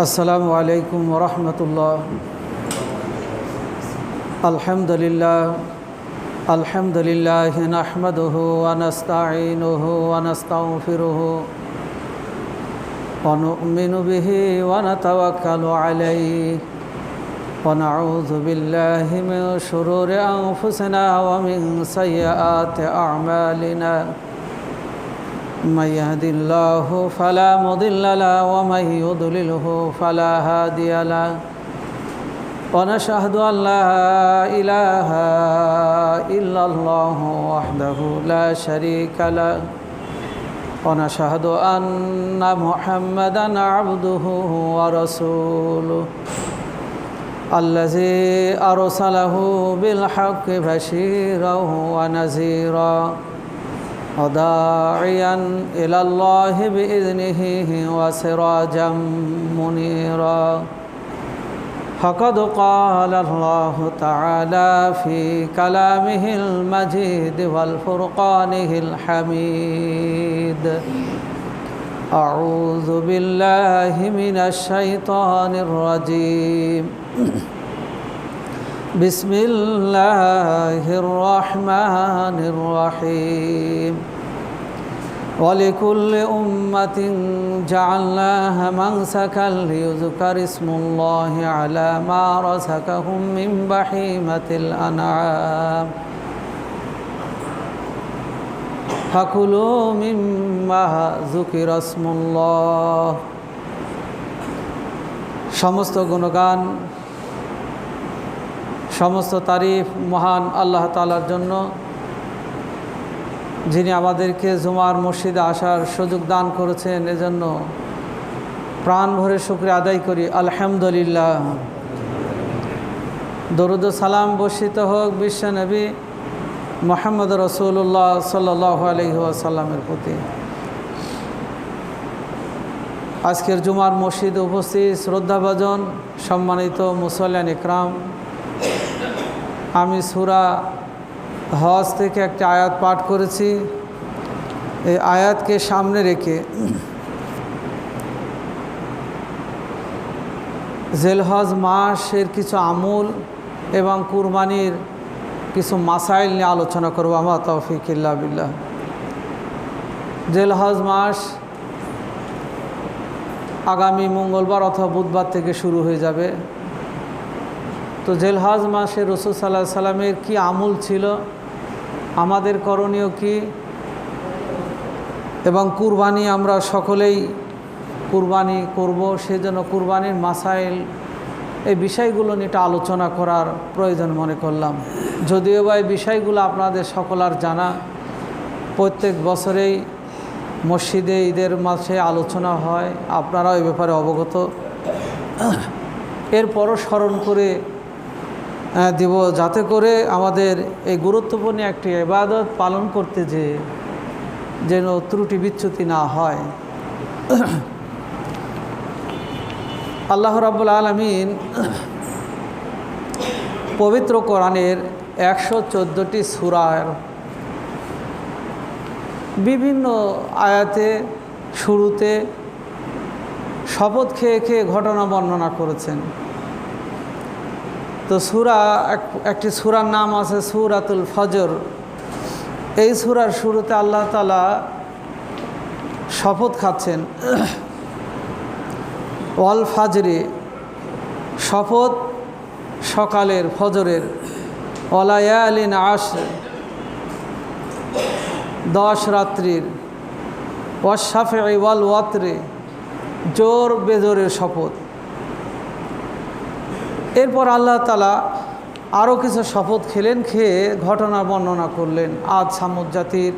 আসসালামু আলাইকুম ওয়া রাহমাতুল্লাহ। আলহামদুলিল্লাহ নাহমাদুহু ওয়া নাস্তাঈনুহু ওয়া নাস্তাগফিরুহু ওয়া নু'মিনু বিহি ওয়া নাতাওয়াক্কালু আলাইহি ওয়া নাউযু বিল্লাহি মিন শুরুরি আনফুসিনা ওয়া মিন সাইয়্যাতি আ'মালিনা। من يهد الله فلا مضل له ومن يضلله فلا هادي له ونشهد أن لا إله إلا الله وحده لا شريك له ونشهد أن محمدا عبده ورسوله الذي أرسله بالحق بشيرا ونذيرا وداعيا إلى الله بإذنه وسراجا منيرا. فقد قال الله تعالى في كلامه المجيد والفرقانه الحميد: أعوذ بالله من الشيطان الرجيم. بسم الله الرحمن الرحيم. ولكل أمة جعلناها منسكا ليذكر اسم الله على ما رزقهم من بهيمة الأنعام فكلوا مما ذكر اسم الله. সমস্ত গুণগান, সমস্ত তারিফ মহান আল্লাহ তাআলার জন্য, যিনি আমাদেরকে জুমার মসজিদে আসার সুযোগ দান করেছেন। এজন্য প্রাণ ভরে শুকরিয়া আদায় করি, আলহামদুলিল্লাহ। দরুদ ও সালাম বর্ষিত হোক বিশ্বনবী মুহাম্মদ রাসূলুল্লাহ সাল্লাল্লাহু আলাইহি ওয়াসাল্লামের প্রতি। আজকের জুমার মসজিদে উপস্থিত শ্রদ্ধাভাজন সম্মানিত মুসল্লিয়ান ইকরাম, আমি সূরা হজ থেকে একটি আয়াত পাঠ করেছি। এই আয়াতকে সামনে রেখে জিলহজ মাসের কিছু আমল এবং কুরবানির কিছু মাসাইল নিয়ে আলোচনা করব। আমার তৌফিক ইল্লা বিল্লাহ। জিলহজ মাস আগামী মঙ্গলবার অথবা বুধবার থেকে শুরু হয়ে যাবে। তো জিলহজ মাসে রাসূল সাল্লাল্লাহু আলাইহি সাল্লামের কী আমল ছিল, আমাদের করণীয় কি, এবং কুরবানি আমরা সকলেই কুরবানি করব, সেজন্য কুরবানির মাসাইল এই বিষয়গুলো নিয়ে আলোচনা করার প্রয়োজন মনে করলাম। যদিও বা এই বিষয়গুলো আপনাদের সকলার জানা, প্রত্যেক বছরেই মসজিদে ঈদের মাসে আলোচনা হয়, আপনারাও এই ব্যাপারে অবগত। এরপরও স্মরণ করে দিব, যাতে করে আমাদের এই গুরুত্বপূর্ণ একটি ইবাদত পালন করতে যেন ত্রুটি বিচ্যুতি না হয়। আল্লাহ রাব্বুল আলামিন পবিত্র কোরআনের 114টি সূরার বিভিন্ন আয়াতে শুরুতে শপথ খেয়ে খেয়ে ঘটনা বর্ণনা করেছেন। তো একটি সূরার নাম আছে সূরাতুল ফজর। এই সূরার শুরুতে আল্লাহ তাআলা শপথ খাচ্ছেন, ওয়াল ফাজরে, শপথ সকালের, ফজরের, ওয়ালায়ালিন আশর, 10 রাত্রির, ওয়াশ-শাফঈ ওয়াল ওয়াতরে, জোর বেজোরের শপথ। এরপর আল্লাহ তাআলা আরও কিছু শপথ খেয়ে ঘটনা বর্ণনা করলেন। আদ সামুদ জাতির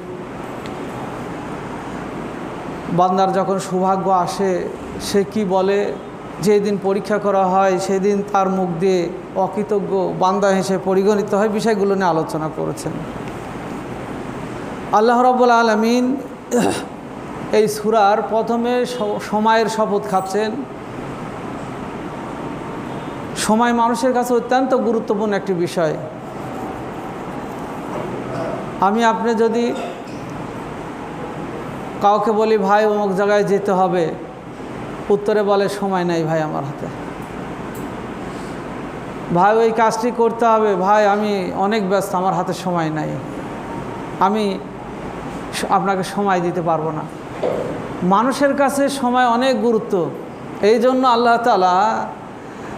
বান্দার যখন সৌভাগ্য আসে, সে কি বলে, যেদিন পরীক্ষা করা হয় সেদিন তার মুখ দিয়ে অকৃতজ্ঞ বান্দা হিসেবে পরিগণিত হয়, বিষয়গুলো নিয়ে আলোচনা করেছেন। আল্লাহ রাব্বুল আলামিন এই সূরার প্রথমে সময়ের শপথ খাচ্ছেন। সময় মানুষের কাছে অত্যন্ত গুরুত্বপূর্ণ একটি বিষয়। আপনি যদি কাউকে বলি ভাই অমুক জায়গায় যেতে হবে, উত্তরে বলে সময় নাই ভাই আমার হাতে, ভাই ওই কাজটি করতে হবে, ভাই আমি অনেক ব্যস্ত, আমার হাতে সময় নাই, আমি আপনাকে সময় দিতে পারবো না। মানুষের কাছে সময় অনেক গুরুত্ব, এই জন্য আল্লাহ তাআলা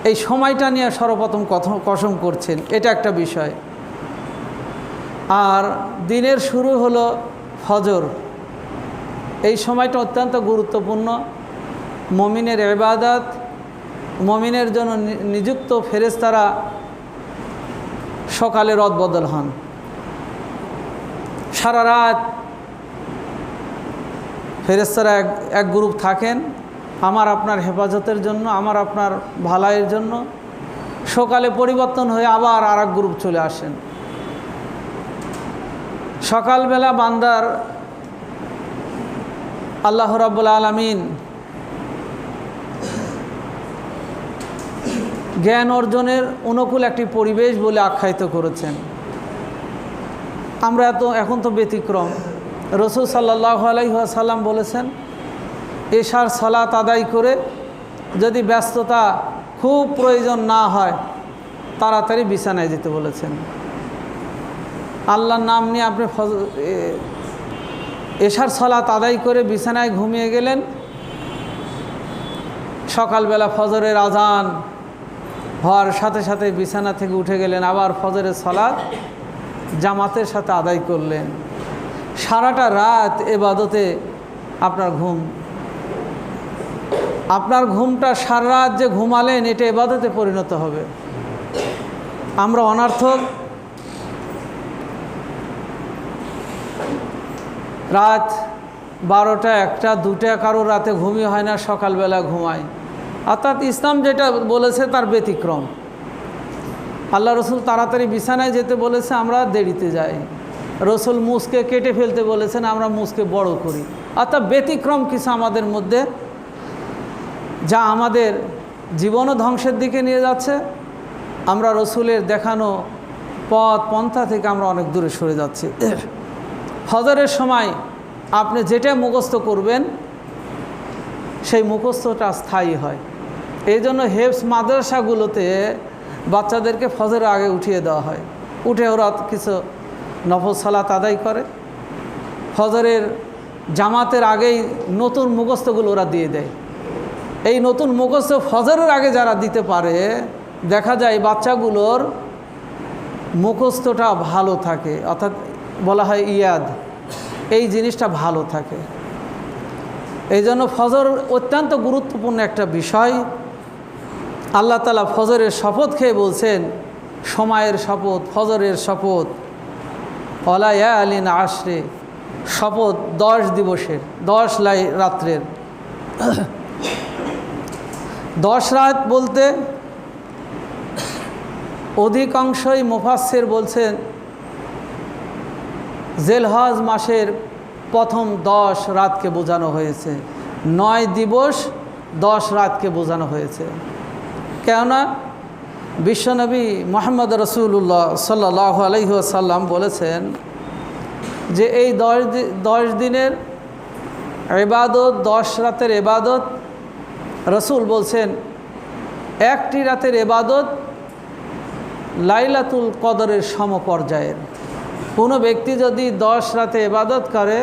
এই সময়টা নিয়ে সর্বপ্রথম কসম করছেন, এটা একটা বিষয়। আর দিনের শুরু হলো ফজর, এই সময়টা অত্যন্ত গুরুত্বপূর্ণ। মুমিনের ইবাদত, মুমিনের জন্য নিযুক্ত ফেরেশতারা সকালে রদবদল হন, সারা রাত ফেরেশতারা এক গ্রুপ থাকেন আমার আপনার হেফাজতের জন্য, আমার আপনার ভালাইয়ের জন্য। সকালে পরিবর্তন হয়ে আবার আর এক গ্রুপ চলে আসেন। সকালবেলা বান্দার আল্লাহ রাব্বুল আলামিন জ্ঞান অর্জনের অনুকূল একটি পরিবেশ বলে আখ্যায়িত করেছেন। আমরা এখন তো ব্যতিক্রম। রাসূল সাল্লাল্লাহু আলাইহি ওয়াসাল্লাম বলেছেন, এশার সালাত আদায় করে যদি ব্যস্ততা খুব প্রয়োজন না হয় তাড়াতাড়ি বিছানায় যেতে বলেছেন। আল্লাহর নাম নিয়ে আপনি এশার সালাত আদায় করে বিছানায় ঘুমিয়ে গেলেন, সকালবেলা ফজরের আজান হওয়ার সাথে সাথে বিছানা থেকে উঠে গেলেন, আবার ফজরের সালাত জামাতের সাথে আদায় করলেন। সারাটা রাত ইবাদতে আপনার ঘুমটা সারা রাত যে ঘুমালেন এটা ইবাদতে পরিণত হবে। আমরা অনর্থক রাত 12টা 1টা 2টা কারো রাতে ঘুমিয়ে হয় না, সকালবেলা ঘুমায়। অর্থাৎ ইসলাম যেটা বলেছে তার ব্যতিক্রম। আল্লাহ রসুল তাড়াতাড়ি বিছানায় যেতে বলেছে, আমরা দেরিতে যাই। রসুল মুসকে কেটে ফেলতে বলেছেন, আমরা মুসকে বড় করি। অর্থাৎ ব্যতিক্রম কিছু আমাদের মধ্যে, যা আমাদের জীবনও ধ্বংসের দিকে নিয়ে যাচ্ছে। আমরা রসুলের দেখানো পথ পন্থা থেকে আমরা অনেক দূরে সরে যাচ্ছি। ফজরের সময় আপনি যেটা মুখস্থ করবেন সেই মুখস্থটা স্থায়ী হয়। এই জন্য হেফজ মাদ্রাসাগুলোতে বাচ্চাদেরকে ফজরের আগে উঠিয়ে দেওয়া হয়, উঠে ওরা কিছু নফল সালাত আদায় করে। ফজরের জামাতের আগেই নতুন মুখস্থগুলো ওরা দিয়ে দেয়। এই নতুন মুখস্থ ফজরের আগে যারা দিতে পারে, দেখা যায় বাচ্চাগুলোর মুখস্থটা ভালো থাকে, অর্থাৎ বলা হয় ইয়াদ, এই জিনিসটা ভালো থাকে। এই জন্য ফজর অত্যন্ত গুরুত্বপূর্ণ একটা বিষয়। আল্লাহ তাআলা ফজরের শপথ খেয়ে বলছেন, সময়ের শপথ, ফজরের শপথ, ওয়ালা ইয়ালিন আশরে, শপথ 10 দিবসের, 10 রাত্রের। 10 রাত বলতে অধিকাংশই মুফাসসির বলছেন জিলহজ মাসের প্রথম 10 রাতকে বোঝানো হয়েছে, 9 দিবস 10 রাতকে বোঝানো হয়েছে। কেননা বিশ্বনবী মুহাম্মদ রাসূলুল্লাহ সাল্লাল্লাহু আলাইহি ওয়াসাল্লাম বলেছেন যে এই 10 দিনের ইবাদত, 10 রাতের ইবাদত, রসুল বলছেন একটি রাতের ইবাদত লাইলাতুল কদরের সমপর্যায়ের। কোনো ব্যক্তি যদি 10 রাতে ইবাদত করে,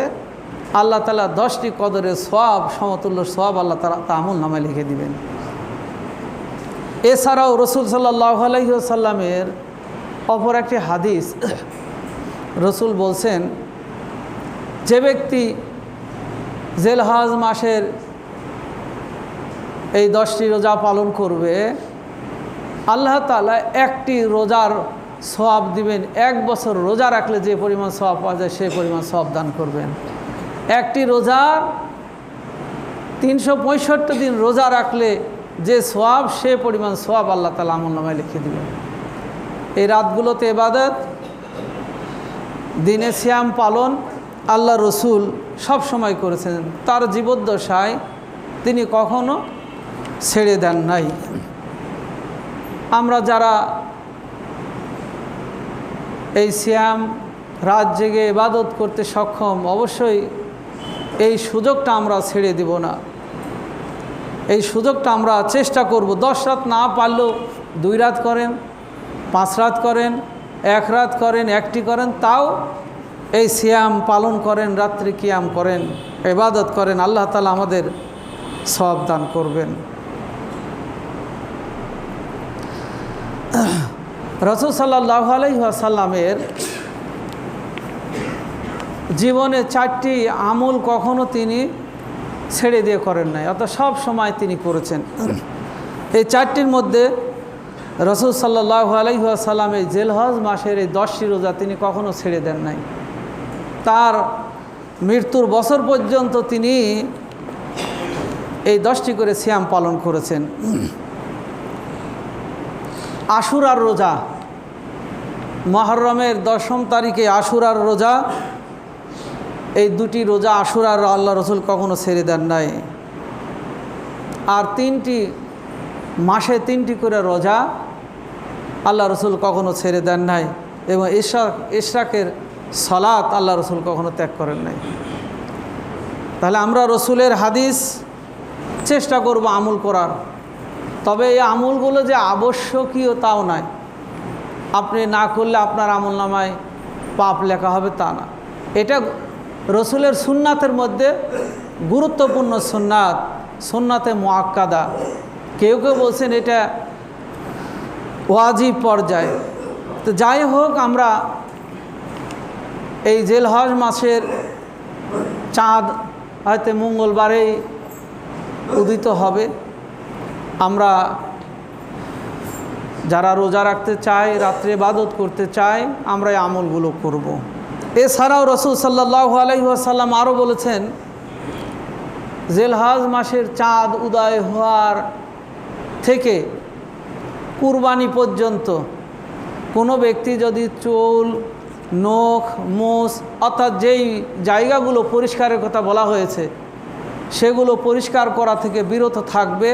আল্লাহ তাআলা 10টি কদরের সওয়াব, সমতুল্য সওয়াব আল্লাহ তাআলা তা আমল নামায় লিখে দিবেন। এছাড়াও রসুল সাল্লাল্লাহু আলাইহি ওয়াসাল্লামের অপর একটি হাদিস, রসুল বলছেন যে ব্যক্তি জিলহজ মাসের এই 10টি রোজা পালন করবে, আল্লাহ তাআলা একটি রোজার সওয়াব দিবেন। 1 বছর রোজা রাখলে যে পরিমাণ সওয়াব পাওয়া যায় সেই পরিমাণ সওয়াব দান করবেন। একটি রোজার 365 দিন রোজা রাখলে যে সওয়াব, সে পরিমাণ সওয়াব আল্লাহ তাআলা আমলনামায় লিখে দিবেন। এই রাতগুলোতে ইবাদত, দিনে সিয়াম পালন আল্লাহ রসুল সব সময় করেছেন। তার জীবদ্দশায় তিনি কখনো ছেড়ে দেন নাই। আমরা যারা এই সিয়াম, রাত জেগে ইবাদত করতে সক্ষম, অবশ্যই এই সুযোগটা আমরা ছেড়ে দিব না। এই সুযোগটা আমরা চেষ্টা করব। 10 রাত না পারলেও 2 রাত করেন, 5 রাত করেন, 1 রাত করেন, 1টি করেন, তাও এই সিয়াম পালন করেন, রাত্রি কিয়াম করেন, ইবাদত করেন, আল্লাহ তাআলা আমাদের সওয়াব দান করবেন। রাসূল সাল্লাল্লাহু আলাইহি ওয়াসাল্লামের জীবনে 4টি আমল কখনো তিনি ছেড়ে দিয়ে করেন নাই, অর্থাৎ সব সময় তিনি করেছেন। এই 4টির মধ্যে রাসূল সাল্লাল্লাহু আলাইহি ওয়াসাল্লাম এই জিলহজ মাসের এই 10টি রোজা তিনি কখনো ছেড়ে দেন নাই। তার মৃত্যুর বছর পর্যন্ত তিনি এই 10টি করে সিয়াম পালন করেছেন। আশুরার রোজা, মুহররমের 10ম তারিখে আশুরার রোজা, এই 2টি রোজা আশুরার আল্লাহ রসুল কখনো ছেড়ে দেন নাই। আর 3টি মাসে 3টি করে রোজা আল্লাহ রসুল কখনো ছেড়ে দেন নাই। এবং ইশরাকের সালাত আল্লাহ রসুল কখনো ত্যাগ করেন নাই। তাহলে আমরা রসুলের হাদিস চেষ্টা করব আমল করার। তবে এই আমলগুলো যে আবশ্যকীয় তাও নয়, আপনি না করলে আপনার আমলনামায় পাপ লেখা হবে তা না। এটা রসুলের সুন্নাতের মধ্যে গুরুত্বপূর্ণ সুন্নাত, সুন্নাতে মুআক্কাদা। কেউ কেউ বলছেন এটা ওয়াজিব পর্যায়ে। তো যাই হোক, আমরা এই জিলহজ মাসের চাঁদ হয়তো মঙ্গলবারেই উদিত হবে। আমরা যারা রোজা রাখতে চাই, রাত্রে ইবাদত করতে চাই, আমরা এই আমলগুলো করব। এছাড়াও রাসূল সাল্লাল্লাহু আলাইহি ওয়াসাল্লাম আরও বলেছেন, জিলহজ মাসের চাঁদ উদয় হওয়ার থেকে কুরবানি পর্যন্ত কোনো ব্যক্তি যদি চুল, নখ, মোষ অর্থাৎ যেই জায়গাগুলো পরিষ্কারের কথা বলা হয়েছে সেগুলো পরিষ্কার করা থেকে বিরত থাকবে,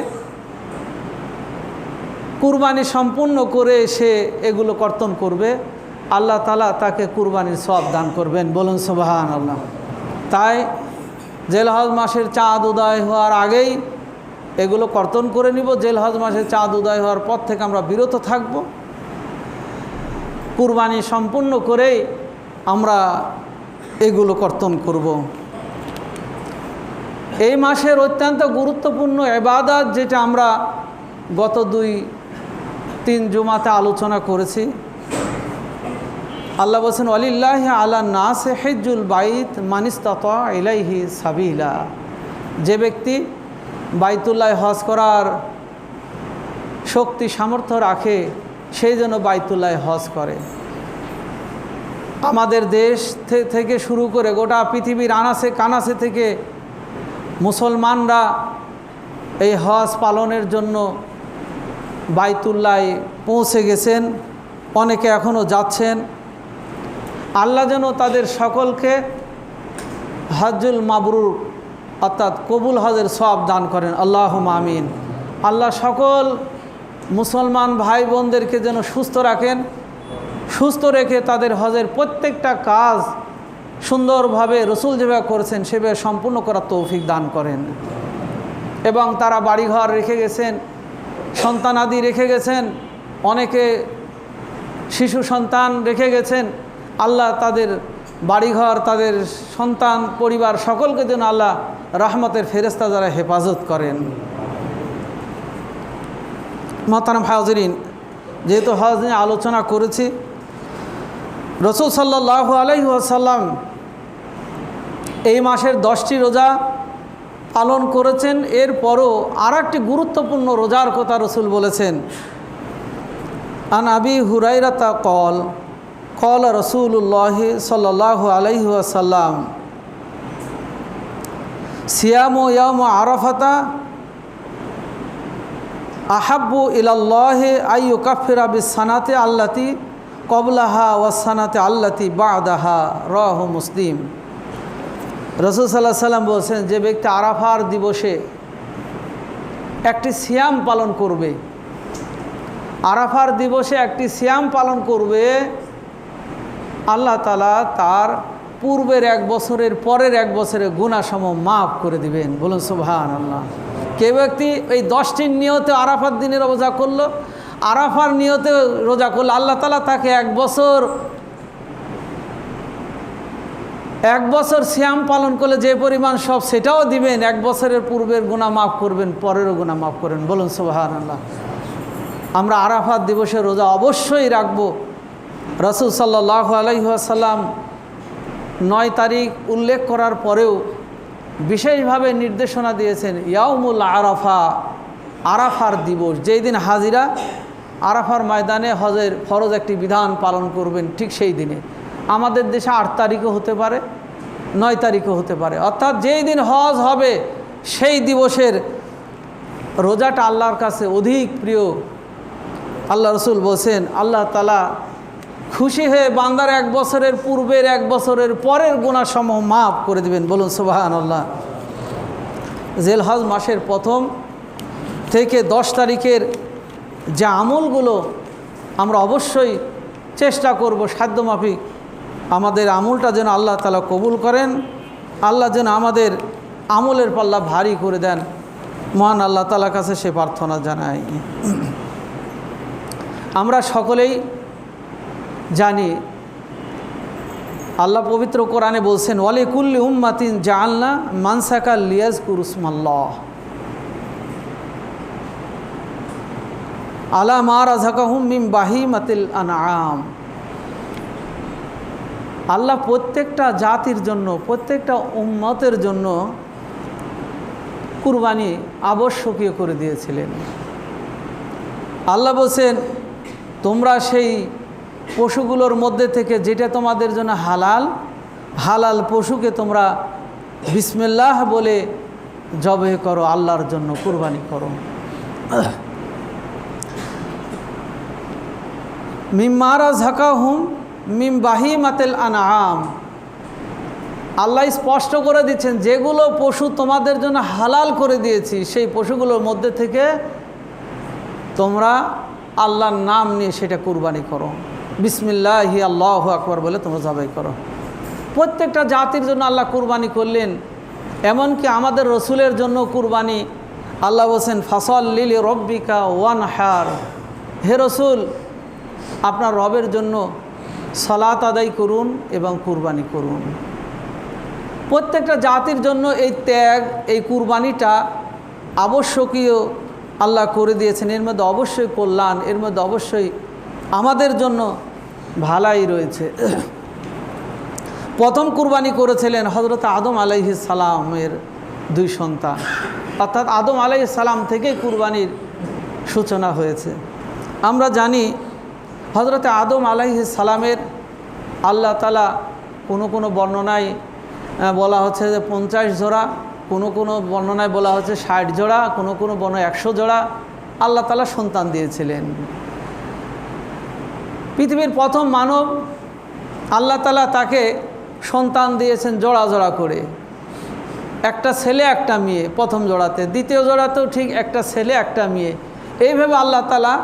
কুরবানি সম্পূর্ণ করে সে এগুলো কর্তন করবে, আল্লাহ তাআলা তাকে কুরবানির সওয়াব দান করবেন। বলুন সুবহানাল্লাহ। তাই জিলহজ মাসের চাঁদ উদয় হওয়ার আগেই এগুলো কর্তন করে নিব। জিলহজ মাসের চাঁদ উদয় হওয়ার পর থেকে আমরা বিরত থাকব। কুরবানি সম্পূর্ণ করেই আমরা এগুলো কর্তন করব। এই মাসের অত্যন্ত গুরুত্বপূর্ণ ইবাদত, যেটা আমরা গত 2-3 জুমাতে আলোচনা করেছি। আল্লাহ বলেছেন, ওয়ালিল্লাহি আলান নাসি হিজ্জুল বাইত মান ইসতাতা ইলাইহি সাবিলা। যে ব্যক্তি বাইতুল্লাহ হজ করার শক্তি সামর্থ্য রাখে সেই জন্য বাইতুল্লাহ হজ করে। আমাদের দেশ থেকে শুরু করে গোটা পৃথিবীর আনাচে কানাচে থেকে মুসলমানরা এই হজ পালনের জন্য বাইতুল্লাহ পৌঁছে গেছেন, অনেকে এখনও যাচ্ছেন। আল্লাহ যেন তাদের সকলকে হজ্জুল মাবরুর অর্থাৎ কবুল হজের সওয়াব দান করেন, আল্লাহুম্মা আমিন। আল্লাহ সকল মুসলমান ভাই বোনদেরকে যেন সুস্থ রাখেন, সুস্থ রেখে তাদের হজের প্রত্যেকটা কাজ সুন্দরভাবে রসুল যেভাবে করেছেন সেভাবে সম্পূর্ণ করার তৌফিক দান করেন। এবং তারা বাড়িঘর রেখে গেছেন, সন্তানাদি রেখে গেছেন, অনেকে শিশু সন্তান রেখে গেছেন। আল্লাহ তাদের বাড়িঘর, তাদের সন্তান, পরিবার সকলকে যেন আল্লাহ রহমতের ফেরেশতা দ্বারা হেফাজত করেন। মোহতারাম হাজিরিন, যেহেতু হজ নিয়ে আলোচনা করেছি, রাসূল সাল্লাল্লাহু আলাইহি ওয়াসাল্লাম এই মাসের 10টি রোজা পালন করেছেন। এরপরও আরেকটি গুরুত্বপূর্ণ রোজার কথা রাসূল বলেছেন। আন আবি হুরায়রাতা ক্বাল ক্বালা রাসূলুল্লাহ সাল্লাল্লাহু আলাইহি ওয়াসাল্লাম সিয়ামু ইয়াউম আরাফাতা আহাব্বু ইলাল্লাহি আইয়ুকাফিরা বিস-সানাতি আল্লাতি ক্বাবলাহা ওয়াস-সানাতি আল্লাতি বা'দাহা, রাওয়াহু মুসলিম। রাসূল সাল্লাল্লাহু আলাইহি ওয়াসাল্লাম বলেছেন, যে ব্যক্তি আরাফার দিবসে একটি সিয়াম পালন করবে, আরাফার দিবসে একটি সিয়াম পালন করবে, আল্লাহ তাআলা তার পূর্বের 1 বছরের পরের 1 বছরের গুনাহসমূহ মাফ করে দিবেন। বলুন সুবহানাল্লাহ। কে ব্যক্তি এই 10টির নিয়তে আরাফার দিনে রোজা করলো, আরাফার নিয়তে রোজা করলো, আল্লাহ তাআলা তাকে এক বছর সিয়াম পালন করলে যে পরিমাণ সব সেটাও দিবেন, 1 বছরের পূর্বের গুনাহ মাফ করবেন, পরেরও গুনাহ মাফ করবেন। বলুন সুবহানাল্লাহ। আমরা আরাফাত দিবসে রোজা অবশ্যই রাখব। রাসূল সাল্লাল্লাহু আলাইহি ওয়াসাল্লাম 9 তারিখ উল্লেখ করার পরেও বিশেষভাবে নির্দেশনা দিয়েছেন, ইয়াউমুল আরাফা, আরাফার দিবস, যেই দিন হাজিরা আরাফার ময়দানে হজের ফরজ একটি বিধান পালন করবেন, ঠিক সেই দিনে। আমাদের দেশে 8 তারিখও হতে পারে, 9 তারিখও হতে পারে, অর্থাৎ যেই দিন হজ হবে সেই দিবসের রোজাটা আল্লাহর কাছে অধিক প্রিয়। আল্লাহ রসুল বলছেন, আল্লাহ তাআলা খুশি হয়ে বান্দার 1 বছরের পূর্বের 1 বছরের পরের গুনাহসমূহ মাফ করে দিবেন। বলুন সুবহানাল্লাহ। জিলহজ মাসের 1ম থেকে 10 তারিখের যে আমলগুলো আমরা অবশ্যই চেষ্টা করব সাধ্যমাফিক আমাদের আমলটা যেন আল্লাহ তাআলা কবুল করেন, আল্লাহ যেন আমাদের আমলের পাল্লা ভারী করে দেন, মহান আল্লাহ তাআলার কাছে সে প্রার্থনা জানাই। আমরা সকলেই জানি আল্লাহ পবিত্র কোরআনে বলছেন, ওয়ালিকুল্লি উম্মাতিন জাআলনা মানসাকা লিয়াজকুরু ইসমাল্লাহ আলা মা রাযাকাহুম মিন বাহিমাতিল আনআম। আল্লাহ প্রত্যেকটা জাতির জন্য, প্রত্যেকটা উম্মতের জন্য কুরবানি আবশ্যকীয় করে দিয়েছিলেন। আল্লাহ বলছেন, তোমরা সেই পশুগুলোর মধ্যে থেকে যেটা তোমাদের জন্য হালাল, হালাল পশুকে তোমরা বিসমিল্লাহ বলে জবাই করো, আল্লাহর জন্য কুরবানি করো। মিম্মা রাযাকাহুম মিন বাহিমাতিল আনআম, আল্লাহ স্পষ্ট করে দিচ্ছেন যেগুলো পশু তোমাদের জন্য হালাল করে দিয়েছি সেই পশুগুলোর মধ্যে থেকে তোমরা আল্লাহর নাম নিয়ে সেটা কুরবানি করো, বিসমিল্লাহি আল্লাহু আকবার বলে তোমরা জবাই করো। প্রত্যেকটা জাতির জন্য আল্লাহ কুরবানি করলেন, এমনকি আমাদের রসুলের জন্য কুরবানি। আল্লাহ বলছেন, ফাসাল্লি লিরাব্বিকা ওয়ানহার, হে রসুল আপনার রবের জন্য সালাত আদায় করুন এবং কুরবানি করুন। প্রত্যেকটা জাতির জন্য এই ত্যাগ, এই কুরবানিটা আবশ্যকীয় আল্লাহ করে দিয়েছেন। এর মধ্যে অবশ্যই কল্যাণ, এর মধ্যে অবশ্যই আমাদের জন্য ভালাই রয়েছে। প্রথম কুরবানি করেছিলেন হযরত আদম আলাইহিস সালামের 2 সন্তান, অর্থাৎ আদম আলাইহিস সালাম থেকে কুরবানির সূচনা হয়েছে। আমরা জানি হযরত আদম আলাইহিস সালামের আল্লাহ তাআলা কোনো বর্ণনায় বলা হচ্ছে যে 50 জোড়া, কোনো বর্ণনায় বলা হচ্ছে 60 জোড়া, কোনো বর্ণনায় 100 জোড়া আল্লাহ তাআলা সন্তান দিয়েছিলেন। পৃথিবীর প্রথম মানব আল্লাহ তাআলা তাকে সন্তান দিয়েছেন জোড়া জোড়া করে, একটা ছেলে একটা মেয়ে প্রথম জোড়াতে, দ্বিতীয় জোড়াতেও ঠিক একটা ছেলে একটা মেয়ে। এইভাবে আল্লাহ তাআলা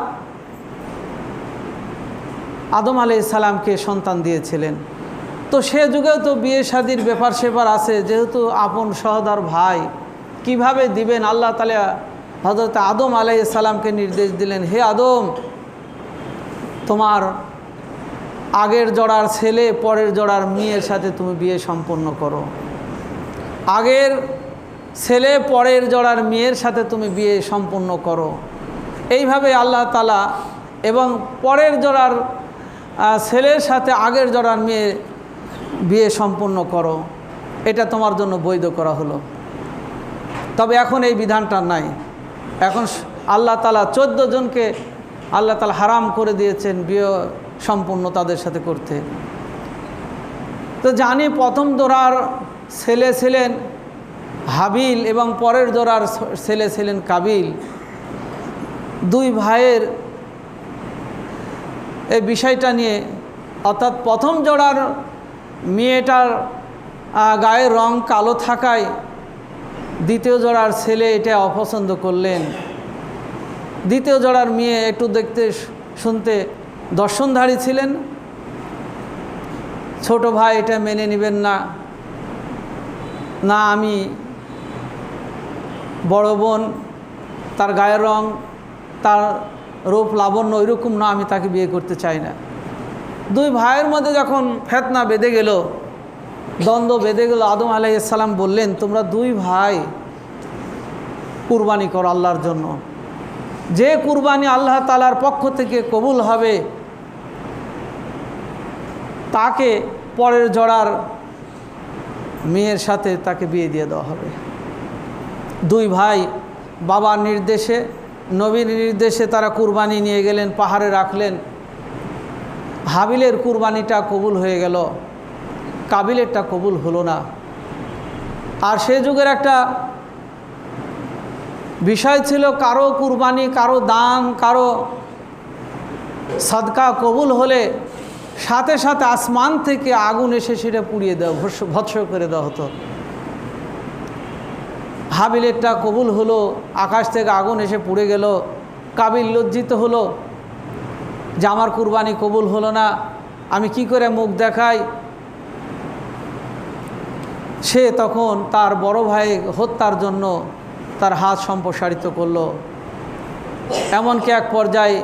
আদম আলাইহিস সালামকে সন্তান দিয়েছিলেন। তো সে যুগেও তো বিয়ে শাদির ব্যাপার সেপার আছে, যেহেতু আপন সহোদর ভাই কিভাবে দিবেন, আল্লাহ তাআলা হযরত আদম আলাইহিস সালামকে নির্দেশ দিলেন, হে আদম তোমার আগের জোড়ার ছেলে পরের জোড়ার মেয়ের সাথে তুমি বিয়ে সম্পন্ন করো, আগের ছেলে পরের জোড়ার মেয়ের সাথে তুমি বিয়ে সম্পন্ন করো। এইভাবে আল্লাহ তাআলা এবং পরের জোড়ার ছেলের সাথে আগের জোড়ার মেয়ে বিয়ে সম্পন্ন করো, এটা তোমার জন্য বৈধ করা হলো। তবে এখন এই বিধানটা নাই, এখন আল্লাহ তাআলা 14 জনকে আল্লাহ তাআলা হারাম করে দিয়েছেন বিয়ে সম্পূর্ণ তাদের সাথে করতে। তো জানি প্রথম জোড়ার ছেলে ছিলেন হাবিল এবং পরের জোড়ার ছেলে ছিলেন কাবিল। 2 ভাইয়ের এই বিষয়টা নিয়ে, অর্থাৎ প্রথম জোড়ার মেয়েটার গায়ের রং কালো থাকায় দ্বিতীয় জোড়ার ছেলে এটা অপছন্দ করলেন। দ্বিতীয় জোড়ার মেয়ে একটু দেখতে শুনতে দর্শনধারী ছিলেন, ছোট ভাই এটা মেনে নেবেন না, না আমি বড় বোন, তার গায়ের রং, তার রূপ লাবণ্য ওইরকম না, আমি তাকে বিয়ে করতে চাই না। দুই ভাইয়ের মধ্যে যখন ফেতনা বেঁধে গেল, দ্বন্দ্ব বেঁধে গেল, আদম আলাইহিস সালাম বললেন, তোমরা দুই ভাই কুরবানি করো আল্লাহর জন্য। যে কুরবানি আল্লাহ তাআলার পক্ষ থেকে কবুল হবে তাকে পরের জোড়ার মেয়ের সাথে তাকে বিয়ে দিয়ে দেওয়া হবে। দুই ভাই বাবার নির্দেশে, নবীর নির্দেশে তারা কুরবানি নিয়ে গেলেন, পাহাড়ে রাখলেন। হাবিলের কুরবানিটা কবুল হয়ে গেল, কাবিলেরটা কবুল হলো না। আর সে যুগের একটা বিষয় ছিল, কারো কুরবানি, কারো দান, কারো সাদকা কবুল হলে সাথে সাথে আসমান থেকে আগুন এসে সেটা পুড়িয়ে দেওয়া, ভৎস করে দেওয়া হতো। হাবিলেরটা কবুল হলো, আকাশ থেকে আগুন এসে পুড়ে গেল। কাবিল লজ্জিত হলো যে আমার কুরবানি কবুল হলো না, আমি কি করে মুখ দেখাই। সে তখন তার বড় ভাই হত্যার জন্য তার হাত সম্প্রসারিত করলো। এমনকি এক পর্যায়ে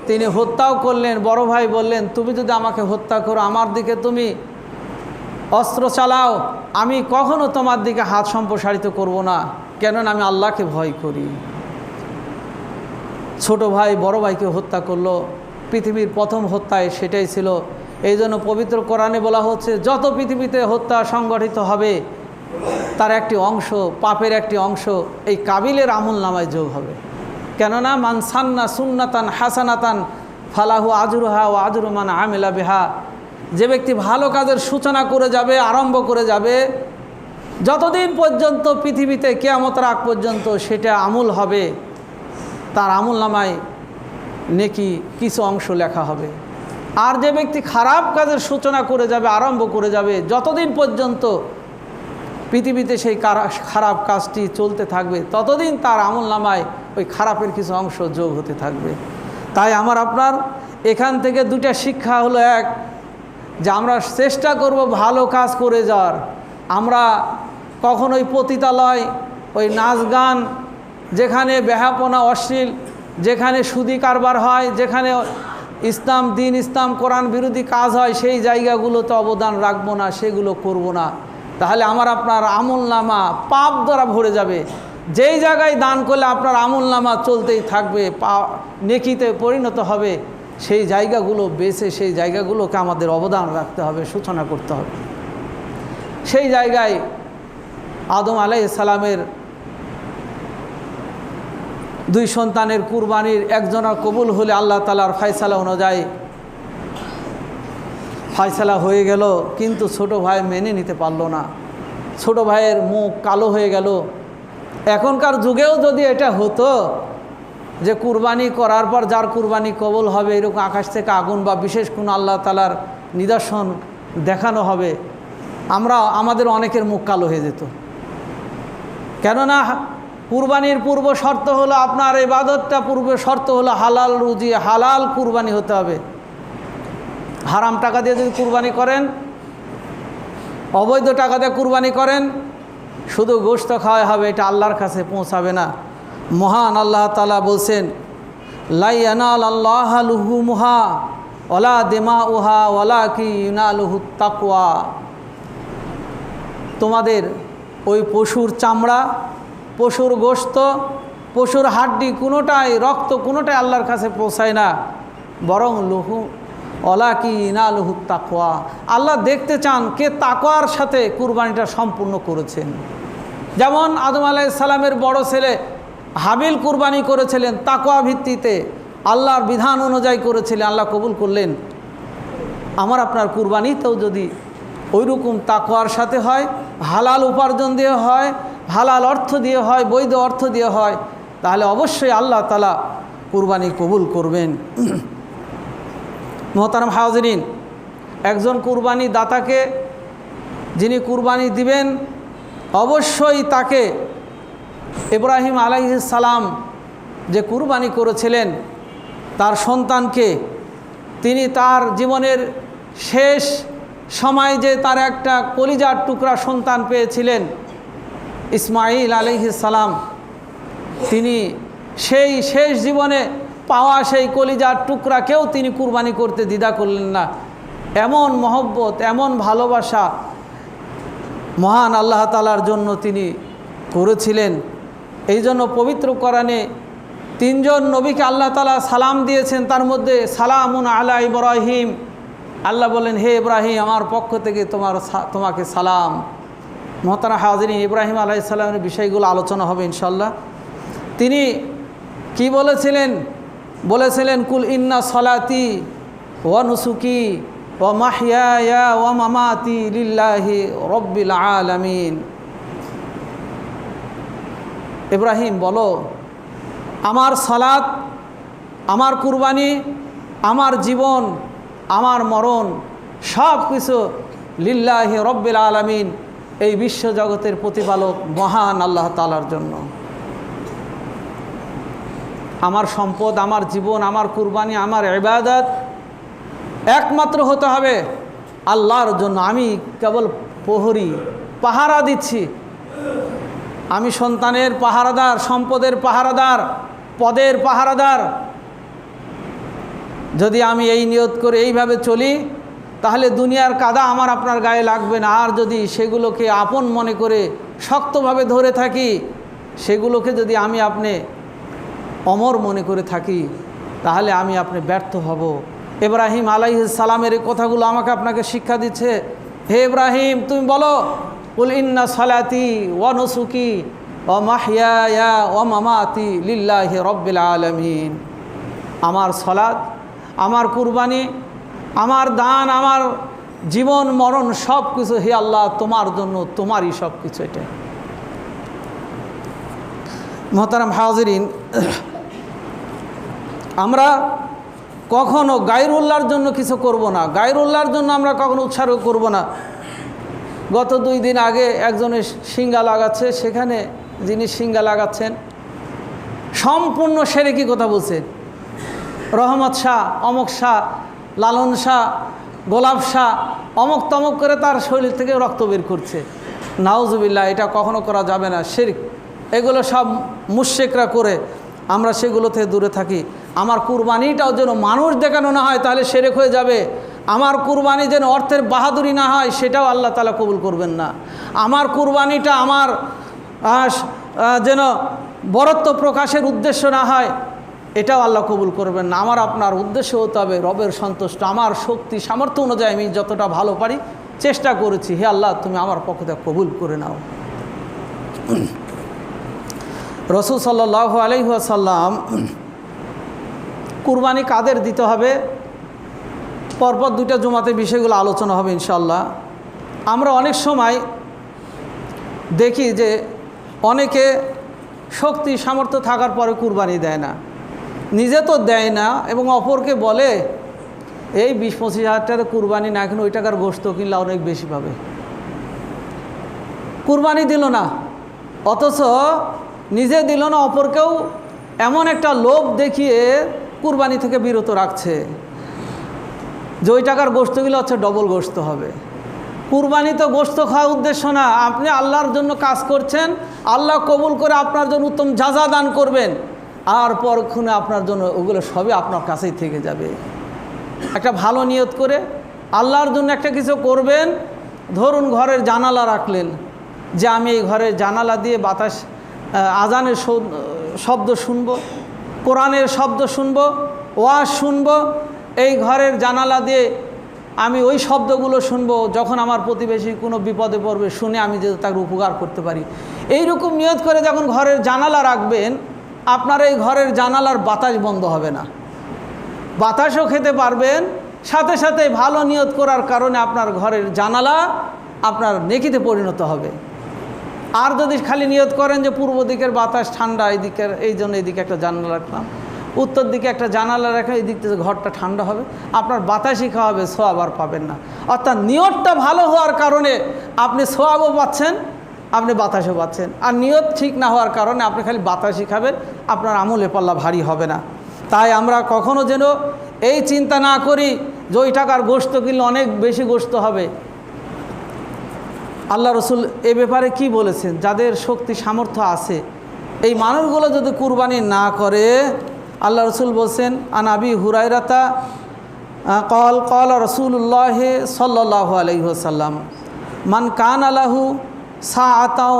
তিনি হত্যাও করলেন। বড় ভাই বললেন, তুমি যদি আমাকে হত্যা করো, আমার দিকে তুমি অস্ত্র চালাও, আমি কখনো তোমার দিকে হাত সম্প্রসারিত করব না, কেননা আমি আল্লাহকে ভয় করি। ছোট ভাই বড় ভাইকে হত্যা করলো। পৃথিবীর প্রথম হত্যায় সেটাই ছিল। এই জন্য পবিত্র কোরআনে বলা হচ্ছে, যত পৃথিবীতে হত্যা সংগঠিত হবে তার একটি অংশ, পাপের একটি অংশ এই কাবিলের আমল নামায় যোগ হবে। কেননা মান সান্না সুন্নাতান হাসানাতান ফালাহু আজরুহা ও আজরু মান আমিলা বিহা। যে ব্যক্তি ভালো কাজের সূচনা করে যাবে, আরম্ভ করে যাবে, যতদিন পর্যন্ত পৃথিবীতে কিয়ামতের আগ পর্যন্ত সেটা আমল হবে, তার আমল নামায় নেকি কিছু অংশ লেখা হবে। আর যে ব্যক্তি খারাপ কাজের সূচনা করে যাবে, আরম্ভ করে যাবে, যতদিন পর্যন্ত পৃথিবীতে সেই খারাপ কাজটি চলতে থাকবে, ততদিন তার আমল নামায় ওই খারাপের কিছু অংশ যোগ হতে থাকবে। তাই আমার আপনার এখান থেকে দুটা শিক্ষা হলো, এক, যে আমরা চেষ্টা করব ভালো কাজ করে যাওয়ার। আমরা কখনোই পতিতালয়, ওই নাচ গান, যেখানে বেহাপনা, অশ্লীল, যেখানে সুদি কারবার হয়, যেখানে ইসলাম, দিন ইসলাম, কোরআন বিরোধী কাজ হয়, সেই জায়গাগুলোতে অবদান রাখবো না, সেগুলো করব না। তাহলে আমার আপনার আমল নামা পাপ দ্বারা ভরে যাবে। যেই জায়গায় দান করলে আপনার আমল নামা চলতেই থাকবে, নেকিতে পরিণত হবে, সেই জায়গাগুলো বেছে সেই জায়গাগুলোকে আমাদের অবদান রাখতে হবে, সূচনা করতে হবে। সেই জায়গায় আদম আলাইহিস সালামের দুই সন্তানের কুরবানির একজনের কবুল হলে আল্লাহ তাআলার ফয়সালা অনুযায়ী ফয়সালা হয়ে গেল, কিন্তু ছোট ভাই মেনে নিতে পারল না। ছোট ভাইয়ের মুখ কালো হয়ে গেল। এখনকার যুগেও যদি এটা হতো যে কুরবানি করার পর যার কুরবানি কবুল হবে, এরকম আকাশ থেকে আগুন বা বিশেষ কোনো আল্লাহ তাআলার নিদর্শন দেখানো হবে, আমাদের অনেকের মুখ কালো হয়ে যেত। কেননা কুরবানির পূর্ব শর্ত হলো, আপনার ইবাদতটা পূর্ব শর্ত হলো হালাল রুজি, হালাল কুরবানি হতে হবে। হারাম টাকা দিয়ে যদি কুরবানি করেন, অবৈধ টাকা দিয়ে কুরবানি করেন, শুধু গোশত খাওয়া হবে, এটা আল্লাহর কাছে পৌঁছাবে না। মহান আল্লাহ তাআলা বলছেন, লা ইয়ানালাল্লাহু লুহুমুহা ওয়ালা দিমাউহা ওয়ালাকিন ইয়ানালুহুত তাকওয়া। তোমাদের ওই পশুর চামড়া, পশুর গোশত, পশুর হাড্ডি কোনোটাই, রক্ত কোনোটাই আল্লাহর কাছে পৌঁছায় না, বরং লুহু ওয়ালাকিন ইয়ানালুহুত তাকওয়া। আল্লাহ দেখতে চান কে তাকওয়ার সাথে কুরবানিটা সম্পূর্ণ করেছেন। যেমন আদম আলাইহিস সালামের বড় ছেলে হাবিল কুরবানি করেছিলেন তাকওয়া ভিত্তিতে, আল্লাহর বিধান অনুযায়ী করেছিলেন, আল্লাহ কবুল করলেন। আমার আপনার কুরবানিতেও যদি ওইরকম তাকওয়ার সাথে হয়, হালাল উপার্জন দিয়ে হয়, হালাল অর্থ দিয়ে হয়, বৈধ অর্থ দিয়ে হয়, তাহলে অবশ্যই আল্লাহ তাআলা কুরবানি কবুল করবেন। মোহতারাম হাজিরিন, একজন কুরবানি দাতাকে, যিনি কুরবানি দিবেন, অবশ্যই তাকে ইব্রাহিম আলাইহিস সালাম যে কুরবানি করেছিলেন তার সন্তানকে, তিনি তার জীবনের শেষ সময় যে তার একটা কলিজার টুকরা সন্তান পেয়েছিলেন ইসমাঈল আলাইহিস সালাম, তিনি সেই শেষ জীবনে পাওয়া সেই কলিজার টুকরাকেও তিনি কুরবানি করতে দ্বিধা করলেন না। এমন মহব্বত, এমন ভালোবাসা মহান আল্লাহ তাআলার জন্য তিনি করেছিলেন। এই জন্য পবিত্র কোরআনে তিনজন নবীকে আল্লাহ তাআলা সালাম দিয়েছেন, তার মধ্যে সালামুন আলা ইব্রাহিম। আল্লাহ বলেন, হে ইব্রাহিম, আমার পক্ষ থেকে তোমাকে সালাম। মোহতারাম হাজিরিন, ইব্রাহিম আলাইহিস সালামের বিষয়গুলো আলোচনা হবে ইনশাআল্লাহ। তিনি কি বলেছিলেন কুল ইন্না সলাতি ওয়া নুসুকি ওয়া মাহইয়ায়া ওয়া মামাতি লিল্লাহি রাব্বিল আলামিন। ইব্রাহিম বলো, আমার সালাত, আমার কুরবানি, আমার জীবন, আমার মরণ সব কিছু লিল্লাহি রাব্বিল আলামিন, এই বিশ্বজগতের প্রতিপালক মহান আল্লাহ তাআলার জন্য। আমার সম্পদ, আমার জীবন, আমার কুরবানি, আমার ইবাদত একমাত্র হতে হবে আল্লাহর জন্য। আমি কেবল প্রহরী, পাহারা দিচ্ছি। আমি সন্তানের পাহারাদার, সম্পদের পাহারাদার, পদের পাহারাদার। যদি আমি এই নিয়ত করে এইভাবে চলি, তাহলে দুনিয়ার কাদা আমার আপনার গায়ে লাগবে না। আর যদি সেগুলোকে আপন মনে করে শক্তভাবে ধরে থাকি, সেগুলোকে যদি আমি আপনি অমর মনে করে থাকি, তাহলে আমি আপনি ব্যর্থ হব। ইব্রাহিম আলাইহিস সালামের এই কথাগুলো আমাকে আপনাকে শিক্ষা দিচ্ছে। হে ইব্রাহিম, তুমি বলো কুল ইন্না সালাতি ওয়া নুসুকি ওয়া মাহইয়ায়া ওয়া মামাতি লিল্লাহি রাব্বিল আলামিন। আমার সালাত, আমার কুরবানি, আমার দান, আমার জীবন মরণ সব কিছু হে আল্লাহ তোমার জন্য, তোমারই সব কিছু। এটা মোহতারাম হাজিরিন, আমরা কখনো গায়রুল্লাহর জন্য কিছু করব না, গায়রুল্লাহর জন্য আমরা কখনো উৎসর্গ করব না। গত 2 দিন আগে একজনের শিঙ্গা লাগাচ্ছে, সেখানে যিনি শিঙ্গা লাগাচ্ছেন সম্পূর্ণ সেরেকি কথা বলছেন। রহমত শাহ, অমক শাহ, লালন শাহ, গোলাপ শাহ, অমক তমক করে তার শরীর থেকে রক্ত বের করছে। নাউজুবিল্লাহ, এটা কখনো করা যাবে না, শিরক। এগুলো সব মুশরিকরা করে, আমরা সেগুলো থেকে দূরে থাকি। আমার কুরবানিটাও যেন মানুষ দেখানো না হয়, তাহলে শিরক হয়ে যাবে। আমার কুরবানি যেন অর্থের বাহাদুরি না হয়, সেটাও আল্লাহ তাআলা কবুল করবেন না। আমার কুরবানিটা আমার যেন বরত্ব প্রকাশের উদ্দেশ্য না হয়, এটাও আল্লাহ কবুল করবেন না। আমার আপনার উদ্দেশ্য হতে হবে রবের সন্তুষ্ট। আমার শক্তি সামর্থ্য অনুযায়ী আমি যতটা ভালো পারি চেষ্টা করেছি, হে আল্লাহ তুমি আমার পক্ষ থেকে কবুল করে নাও। রাসূল সাল্লাল্লাহু আলাইহি ওয়াসাল্লাম কুরবানি কাদের দিতে হবে, পরপর 2টা জুমাতে বিষয়গুলো আলোচনা হবে ইনশাআল্লাহ। আমরা অনেক সময় দেখি যে অনেকে শক্তি সামর্থ্য থাকার পরে কুরবানি দেয় না, নিজে তো দেয় না, এবং অপরকে বলে এই 20-25 হাজার টাকা কুরবানি না কিনে ওই টাকার গোশত কিনলে অনেক বেশি পাবে। কুরবানি দিল না, অথচ নিজে দিল না, অপরকেও এমন একটা লোভ দেখিয়ে কুরবানি থেকে বিরত রাখছে যে ওই টাকার গোশতগুলো হচ্ছে ডবল গোশত হবে। কুরবানি তো গোশত খাওয়ার উদ্দেশ্য না, আপনি আল্লাহর জন্য কাজ করছেন, আল্লাহ কবুল করে আপনার জন্য উত্তম জাযা দান করবেন, আর পরক্ষণে আপনার জন্য ওগুলো সবই আপনার কাছেই থেকে যাবে। একটা ভালো নিয়ত করে আল্লাহর জন্য একটা কিছু করবেন। ধরুন ঘরের জানালা রাখলেন, যে আমি এই ঘরের জানালা দিয়ে বাতাস, আজানের শব্দ শুনবো, কোরআনের শব্দ শুনবো, ওয়াজ শুনবো, এই ঘরের জানালা দিয়ে আমি ওই শব্দগুলো শুনবো, যখন আমার প্রতিবেশী কোনো বিপদে পড়বে শুনে আমি যদি তাকে উপকার করতে পারি। এইরকম নিয়ত করে যখন ঘরের জানালা রাখবেন, আপনার এই ঘরের জানালার বাতাস বন্ধ হবে না, বাতাসও খেতে পারবেন, সাথে সাথে ভালো নিয়ত করার কারণে আপনার ঘরের জানালা আপনার নেকিতে পরিণত হবে। আর যদি খালি নিয়ত করেন যে পূর্ব দিকের বাতাস ঠান্ডা, এই দিকের, এই জন্য এইদিকে একটা জানালা রাখলাম, উত্তর দিকে একটা জানালা রাখা, এই দিক থেকে ঘরটা ঠান্ডা হবে, আপনার বাতাসই খাওয়া হবে, সোয়াব আর পাবেন না। অর্থাৎ নিয়তটা ভালো হওয়ার কারণে আপনি সোয়াবও পাচ্ছেন, আপনি বাতাসও পাচ্ছেন। আর নিয়ত ঠিক না হওয়ার কারণে আপনি খালি বাতাসই খাবেন, আপনার আমলে পাল্লা ভারী হবে না। তাই আমরা কখনো যেন এই চিন্তা না করি যে ওই টাকার গোশত কিনলে অনেক বেশি গোশত হবে। আল্লাহ রসুল এ ব্যাপারে কি বলেছেন, যাদের শক্তি সামর্থ্য আছে এই মানুষগুলো যদি কুরবানি না করে, আল্লাহ রসুল বলছেন আন আবি হুরায়রাতা কল কল রসুল্লাহ সাল্লাল্লাহু আলাইহি ওয়াসাল্লাম মান কান আলাহু সাআতাও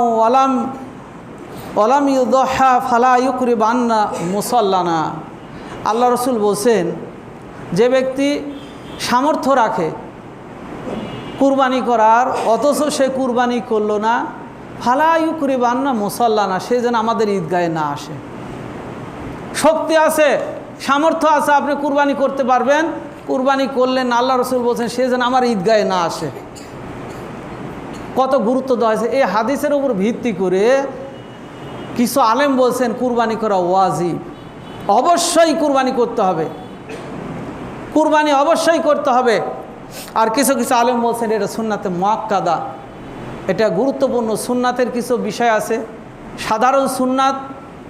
ওয়ালাম ইউদহা ফালা ইউকরিবান্না মুসাল্লানা। আল্লাহ রসুল বলছেন, যে ব্যক্তি সামর্থ্য রাখে কুরবানি করার অথচ সে কুরবানি করলো না, ফালা ইউকরিবান্না মুসাল্লানা, সে যেন আমাদের ঈদগাহে না আসে। শক্তি আছে, সামর্থ্য আছে, আপনি কুরবানি করতে পারবেন, কুরবানি করলেন, আল্লাহ রসুল বলছেন সে যেন আমার ঈদগাহে না আসে। কত গুরুত্ব দেওয়া হয়েছে। এই হাদিসের উপর ভিত্তি করে কিছু আলেম বলছেন কুরবানি করা ওয়াজিব, অবশ্যই কুরবানি করতে হবে, কুরবানি অবশ্যই করতে হবে। আর কিছু কিছু আলেম বলছেন এটা সুন্নাতে মুআক্কাদা, এটা গুরুত্বপূর্ণ। সুন্নাতের কিছু বিষয় আছে, সাধারণ সুন্নাত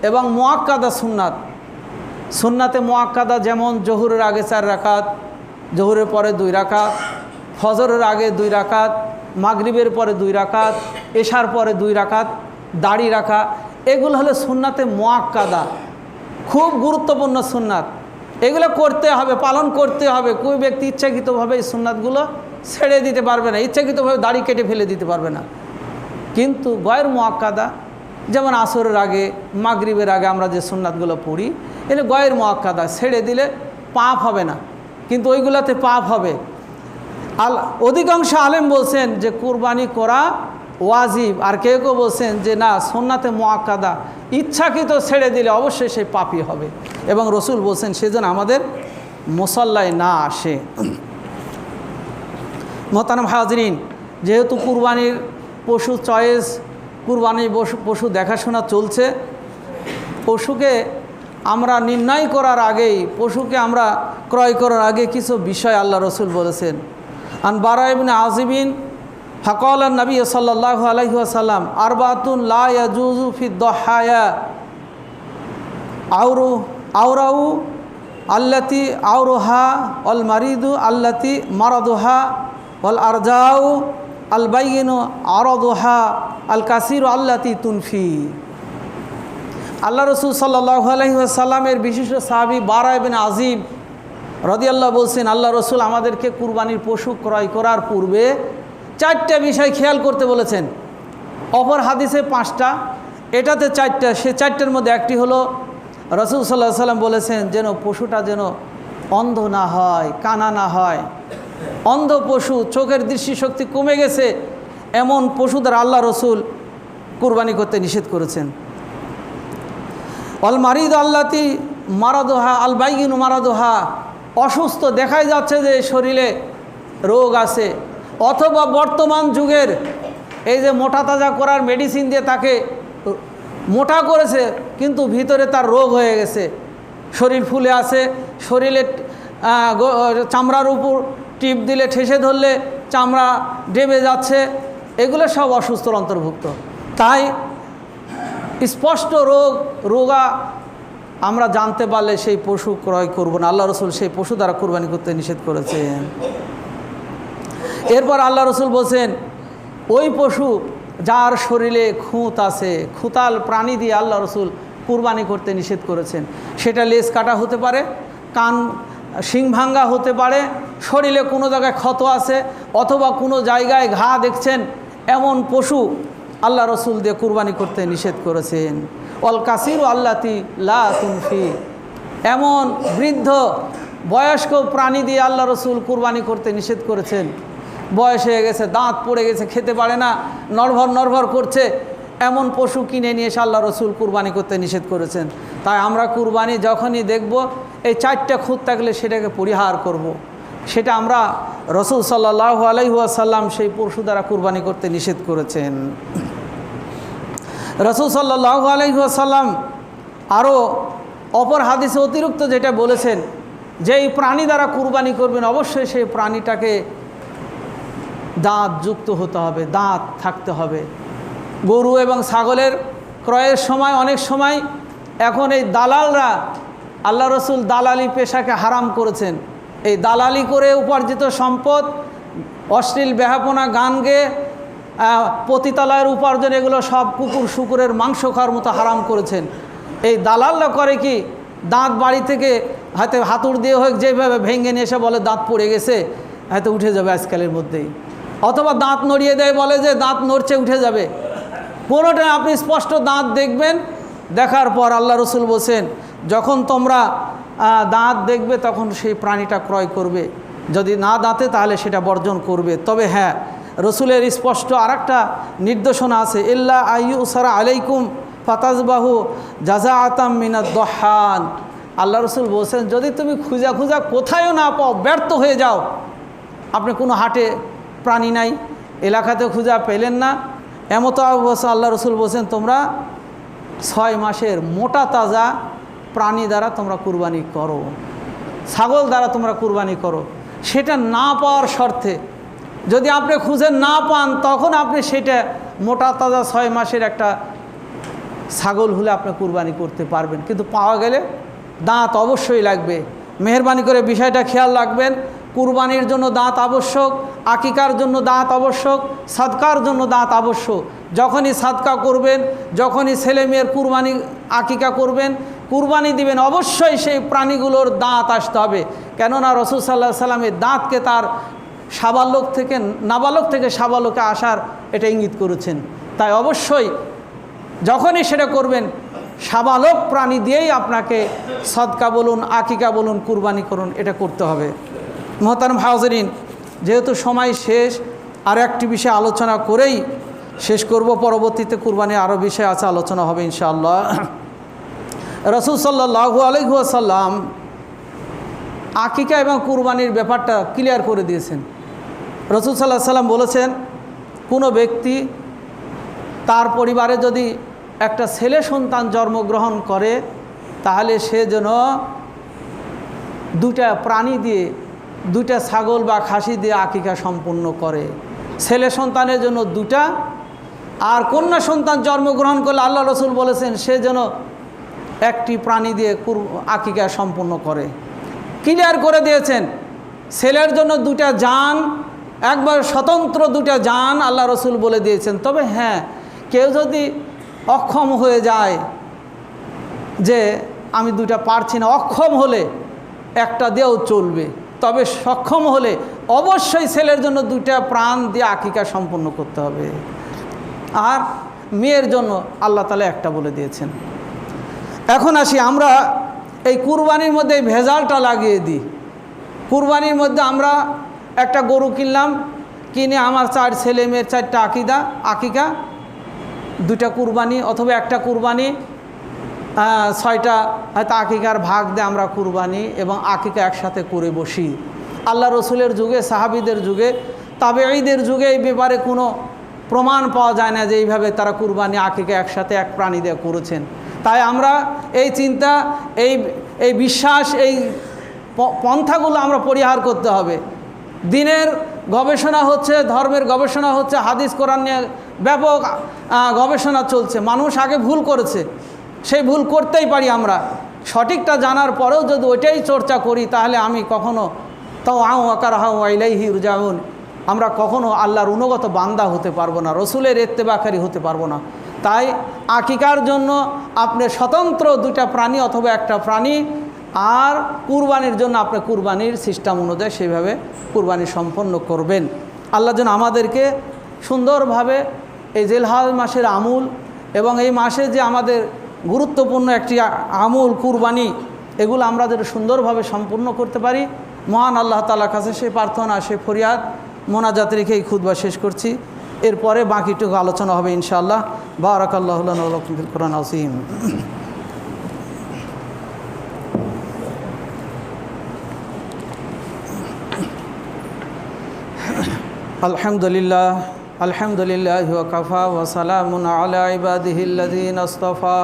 এবং মুআক্কাদা সুন্নাত। সুন্নাতে মুআক্কাদা যেমন জোহরের আগে 4 রাকাত, জোহরের পরে 2 রাকাত, ফজরের আগে 2 রাকাত, মাগরিবের পরে 2 রাকাত, এশার পরে 2 রাকাত, দাড়ি রাখা, এগুলো হলো সুন্নাতে মুআক্কাদা, খুব গুরুত্বপূর্ণ সুন্নাত। এগুলো করতে হবে, পালন করতে হবে। কোই ব্যক্তি ইচ্ছাকৃতভাবে এই সুন্নাতগুলো ছেড়ে দিতে পারবে না, ইচ্ছাকৃতভাবে দাড়ি কেটে ফেলে দিতে পারবে না। কিন্তু গয়ের মুআক্কাদা, যেমন আসরের আগে, মাগরিবের আগে আমরা যে সুন্নাতগুলো পড়ি, এটা গয়ের মুআক্কাদা, ছেড়ে দিলে পাপ হবে না, কিন্তু ওইগুলোতে পাপ হবে। অধিকাংশ আলেম বলছেন যে কুরবানি করা ওয়াজিব, আর কেউ কেউ বলছেন যে না, সুন্নাতে মুআক্কাদা, ইচ্ছাকৃত ছেড়ে দিলে অবশ্যই সে পাপী হবে, এবং রসুল বলছেন সেজন্য আমাদের মুসাল্লায় না আসে। মোহতারাম হাজরিন, যেহেতু কুরবানির পশু চয়েস, কুরবানির পশু দেখাশোনা চলছে, পশুকে আমরা নির্ণয় করার আগেই, পশুকে আমরা ক্রয় করার আগে কিছু বিষয় আল্লাহ রসুল বলেছেন। আন বারা ইবনে আযিবিন ফাকাল নবী সাল্লাল্লাহু আলাইহি ওয়াসাল্লাম আরবাতুন লা ইয়াজুজু ফি দহায়া আওরাউ আল্লাতি আওরুহা আল মারিদু আল্লাতি মারাদুহা ওয়াল আরজাউ আল বাইয়িনু আরাদুহা আল কাসিরু আল্লাতি তুনফি। আল্লাহ রসুল সাল্লাল্লাহু আলাইহি ওয়াসাল্লামের বিশিষ্ট সাহাবী বারা ইবনে আযিব রাদিয়াল্লাহু বলছেন, আল্লাহ রসুল আমাদেরকে কুরবানির পশু ক্রয় করার পূর্বে 4টা বিষয় খেয়াল করতে বলেছেন। অপর হাদিসে 5টা, এটাতে 4টা। সে 4টার মধ্যে একটি হলো রসুল সাল্লাল্লাহু আলাইহি ওয়াসাল্লাম বলেছেন যেন পশুটা যেন অন্ধ না হয়, কানা না হয়। অন্ধ পশু, চোখের দৃষ্টিশক্তি কমে গেছে, এমন পশুদের আল্লাহ রসুল কুরবানি করতে নিষেধ করেছেন। অল মারিদ আল্লাতি মারাদোহা আল বাইগিনু মারাদোহা, অসুস্থ, দেখাই যাচ্ছে যে শরীরে রোগ আছে, অথবা বর্তমান যুগের এই যে মোটা তাজা করার মেডিসিন দিয়ে তাকে মোটা করেছে, কিন্তু ভিতরে তার রোগ হয়ে গেছে, শরীর ফুলে আছে, শরীরে চামড়ার উপর টিপ দিলে, ঠেসে ধরলে চামড়া ডেবে যাচ্ছে, এগুলো সব অসুস্থর অন্তর্ভুক্ত। তাই স্পষ্ট রোগা আমরা জানতে পারলে সেই পশু ক্রয় করব না। আল্লাহ রসুল সেই পশু দ্বারা কুরবানি করতে নিষেধ করেছেন। এরপর আল্লাহ রসুল বলছেন ওই পশু যার শরীরে খুঁত আছে, খুঁতাল প্রাণী দিয়ে আল্লাহ রসুল কুরবানি করতে নিষেধ করেছেন। সেটা লেজ কাটা হতে পারে, কান শিং ভাঙ্গা হতে পারে, শরীরে কোনো জায়গায় ক্ষত আছে, অথবা কোনো জায়গায় ঘা দেখছেন, এমন পশু আল্লাহ রসুল দিয়ে কুরবানি করতে নিষেধ করেছেন। অল কাসিরু আল্লাতি লা তুনফি, এমন বৃদ্ধ বয়স্ক প্রাণী দিয়ে আল্লাহ রসুল কুরবানি করতে নিষেধ করেছেন। বয়স হয়ে গেছে, দাঁত পড়ে গেছে, খেতে পারে না, নড়ভর করছে, এমন পশু কিনে নিয়ে এসে আল্লাহ রসুল কুরবানি করতে নিষেধ করেছেন। তাই আমরা কুরবানি যখনই দেখব এই 4টা খুঁত থাকলে সেটাকে পরিহার করব। সেটা আমরা রসুল সাল্লাল্লাহু আলাইহি ওয়াসাল্লাম সেই পশু দ্বারা কুরবানি করতে নিষেধ করেছেন। রসুল সাল্লাল্লাহু আলাইহি ওয়াসাল্লাম আরও অপর হাদিসে অতিরিক্ত যেটা বলেছেন, যে এই প্রাণী দ্বারা কুরবানি করবেন অবশ্যই সেই প্রাণীটাকে দাঁত যুক্ত হতে হবে, দাঁত থাকতে হবে। গরু এবং ছাগলের ক্রয়ের সময় অনেক সময় এখন এই দালালরা, আল্লাহ রসুল দালালি পেশাকে হারাম করেছেন। এই দালালি করে উপার্জিত সম্পদ, অশ্লীল বেহাপনা গান গেয়ে পতিতালয়ের উপার্জন এগুলো সব কুকুর শুকুরের মাংস খাওয়ার মতো হারাম করেছেন। এই দালালরা করে কি, দাঁত বাড়ি থেকে হয়তো হাতুড় দিয়ে হোক যেভাবে ভেঙে নিয়ে এসে বলে দাঁত পড়ে গেছে, হয়তো উঠে যাবে আজকালের মধ্যেই, অথবা দাঁত নড়িয়ে দেয় বলে যে দাঁত নড়ছে উঠে যাবে। কোনোটা আপনি স্পষ্ট দাঁত দেখবেন, দেখার পর আল্লাহ রসুল বলছেন যখন তোমরা দাঁত দেখবে তখন সেই প্রাণীটা ক্রয় করবে, যদি না দাঁতে তাহলে সেটা বর্জন করবে। তবে হ্যাঁ, রসুলের স্পষ্ট আরেকটা নির্দেশনা আছে, ইল্লা আইয়ু সারা আলাইকুম ফাতাজবাহু জাজা আতাম মিনাদ দহান। আল্লাহ রসুল বলছেন যদি তুমি খুঁজা খুঁজা কোথায়ও না পাও, ব্যর্থ হয়ে যাও, আপনি কোনো হাটে প্রাণী নাই, এলাকাতে খুঁজা পেলেন না, এমতো অবস্থা আল্লাহ রসুল বলছেন তোমরা 6 মাসের মোটা তাজা প্রাণী দ্বারা তোমরা কুরবানি করো, ছাগল দ্বারা তোমরা কুরবানি করো। সেটা না পাওয়ার শর্তে, যদি আপনি খুঁজে না পান তখন আপনি সেটা মোটা তাজা 6 মাসের একটা ছাগল হলে আপনি কুরবানি করতে পারবেন। কিন্তু পাওয়া গেলে দাঁত অবশ্যই লাগবে। মেহরবানি করে বিষয়টা খেয়াল রাখবেন, কুরবানির জন্য দাঁত আবশ্যক, আকিকার জন্য দাঁত আবশ্যক, সাদকার জন্য দাঁত আবশ্যক। যখনই সাদকা করবেন, যখনই ছেলে মেয়ের কুরবানি আকিকা করবেন, কুরবানি দিবেন, অবশ্যই সেই প্রাণীগুলোর দাঁত আসতে হবে। কেননা রাসূল সাল্লাল্লাহু আলাইহি ওয়াসাল্লামের দাঁতকে তার নাবালক থেকে সাবালকে আসার এটা ইঙ্গিত করেছেন। তাই অবশ্যই যখনই সেটা করবেন সাবালক প্রাণী দিয়েই আপনাকে সদকা বলুন, আকিকা বলুন, কুরবানি করুন, এটা করতে হবে। মোহতারাম হাজিরিন, যেহেতু সময় শেষ, আর একটি বিষয় আলোচনা করেই শেষ করব, পরবর্তীতে কুরবানি আরও বিষয় আছে, আলোচনা হবে ইনশাআল্লাহ। রাসূল সাল্লাল্লাহু আলাইহি ওয়াসাল্লাম আকিকা এবং কুরবানির ব্যাপারটা ক্লিয়ার করে দিয়েছেন। রাসূল সাল্লাল্লাহু আলাইহি ওয়াসাল্লাম বলেছেন কোনো ব্যক্তি তার পরিবারে যদি একটা ছেলে সন্তান জন্মগ্রহণ করে তাহলে সে যেন 2টা প্রাণী দিয়ে, 2টা ছাগল বা খাসি দিয়ে আকিকা সম্পূর্ণ করে। ছেলে সন্তানের জন্য 2টা, আর কন্যা সন্তান জন্মগ্রহণ করলে আল্লাহ রসুল বলেছেন সে যেন 1টি প্রাণী দিয়ে আকিকা সম্পূর্ণ করে। ক্লিয়ার করে দিয়েছেন ছেলের জন্য 2টা জান, একবার স্বতন্ত্র 2টা জান আল্লাহ রসুল বলে দিয়েছেন। তবে হ্যাঁ, কেউ যদি অক্ষম হয়ে যায় যে আমি 2টা পারছি না, অক্ষম হলে 1টা দিয়েও চলবে, তবে সক্ষম হলে অবশ্যই ছেলের জন্য 2টা প্রাণ দিয়ে আকিকা সম্পন্ন করতে হবে। আর মেয়ের জন্য আল্লাহ তাআলা 1টা বলে দিয়েছেন। এখন আসি আমরা এই কুরবানির মধ্যে ভেজালটা লাগিয়ে দিই। কুরবানির মধ্যে আমরা একটা গরু কিনলাম, কিনে আমার 4 ছেলে মেয়ের 4টা আকিকা, 2টা কুরবানি অথবা 1টা কুরবানি, 6টা হয়তো আকিকার ভাগ দিয়ে আমরা কুরবানি এবং আকিকা একসাথে করে বসি। আল্লাহ রসুলের যুগে, সাহাবিদের যুগে, তাবেঈদের যুগে এই ব্যাপারে কোনো প্রমাণ পাওয়া যায় না যে এইভাবে তারা কুরবানি আকিকা একসাথে এক প্রাণী দিয়ে করেছেন। তাই আমরা এই চিন্তা, এই বিশ্বাস, এই পন্থাগুলো আমরা পরিহার করতে হবে। দিনের গবেষণা হচ্ছে, ধর্মের গবেষণা হচ্ছে, হাদিস কোরআন নিয়ে ব্যাপক গবেষণা চলছে। মানুষ আগে ভুল করেছে, সেই ভুল করতেই পারি আমরা। সঠিকটা জানার পরেও যদি ওইটাই চর্চা করি তাহলে আমি কখনো তাও ইলাইহি ইরজাউন, আমরা কখনো আল্লাহর অনুগত বান্দা হতে পারবো না, রসুলের ইত্তেবাকারী হতে পারবো না। তাই আকিকার জন্য আপনি স্বতন্ত্র 2টা প্রাণী অথবা 1টা প্রাণী, আর কুরবানির জন্য আপনি কুরবানির সিস্টেম অনুযায়ী সেইভাবে কুরবানি সম্পন্ন করবেন। আল্লাহ যেন আমাদেরকে সুন্দরভাবে এই জিলহজ মাসের আমুল এবং এই মাসে যে আমাদের গুরুত্বপূর্ণ একটি আমুল কুরবানি, এগুলো আমরা যেন সুন্দরভাবে সম্পূর্ণ করতে পারি। মহান আল্লাহ তাআলার কাছে সেই প্রার্থনা, সেই ফরিয়াদ মোনাজাত রেখে এই খুতবা শেষ করছি। এরপরে বাকিটুকু আলোচনা হবে ইনশাআল্লাহ। বারাকাল্লাহু লানা ওয়া লাকুম ফিল কুরআনিল আযীম। আলহামদুলিল্লাহি ওয়া কাফা ওয়া সালামুন আলা ইবাদিহিল্লাযীনা ইসতাফা,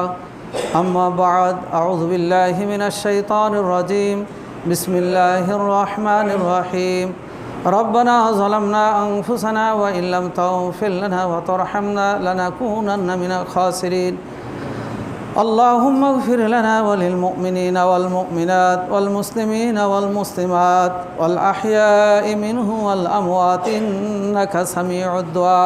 আম্মা বা'দ, আউযু বিল্লাহি মিনাশ শাইতানির রাজীম, বিসমিল্লাহির রহমানির রহিম। রব্বানা যালামনা আনফুসানা ওয়া ইল্লাম তাগফির লানা ওয়া তারহামনা লানাকুনান্না মিনাল খাসিরিন। আল্লাহুম্মা ইগফির লানা ওয়া লিল মুমিনিনা ওয়াল মুমিনাত ওয়াল মুসলিমিনা ওয়াল মুসলিমাত ওয়াল আহইয়াই মিনহুম ওয়াল আমওয়াত ইন্নাকা সামিউদ দুআ।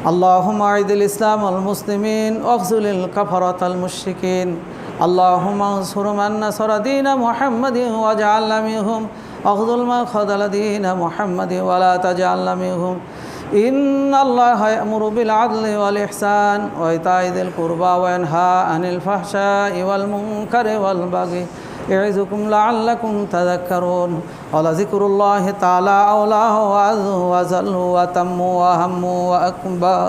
اللهم أعز الإسلام والمسلمين واخذل الكفرة المشركين اللهم انصر من نصر دين محمد واجعلنا منهم واخذل من خذل دين محمد ولا تجعلنا منهم إن الله يأمر بالعدل والإحسان وإيتاء ذي القربى وينهى عن الفحشاء والمنكر والبغي يعظكم لعلكم تذكرون ولذكر الله تعالى أولى وأعز وأجل وأتم وأهم وأكبر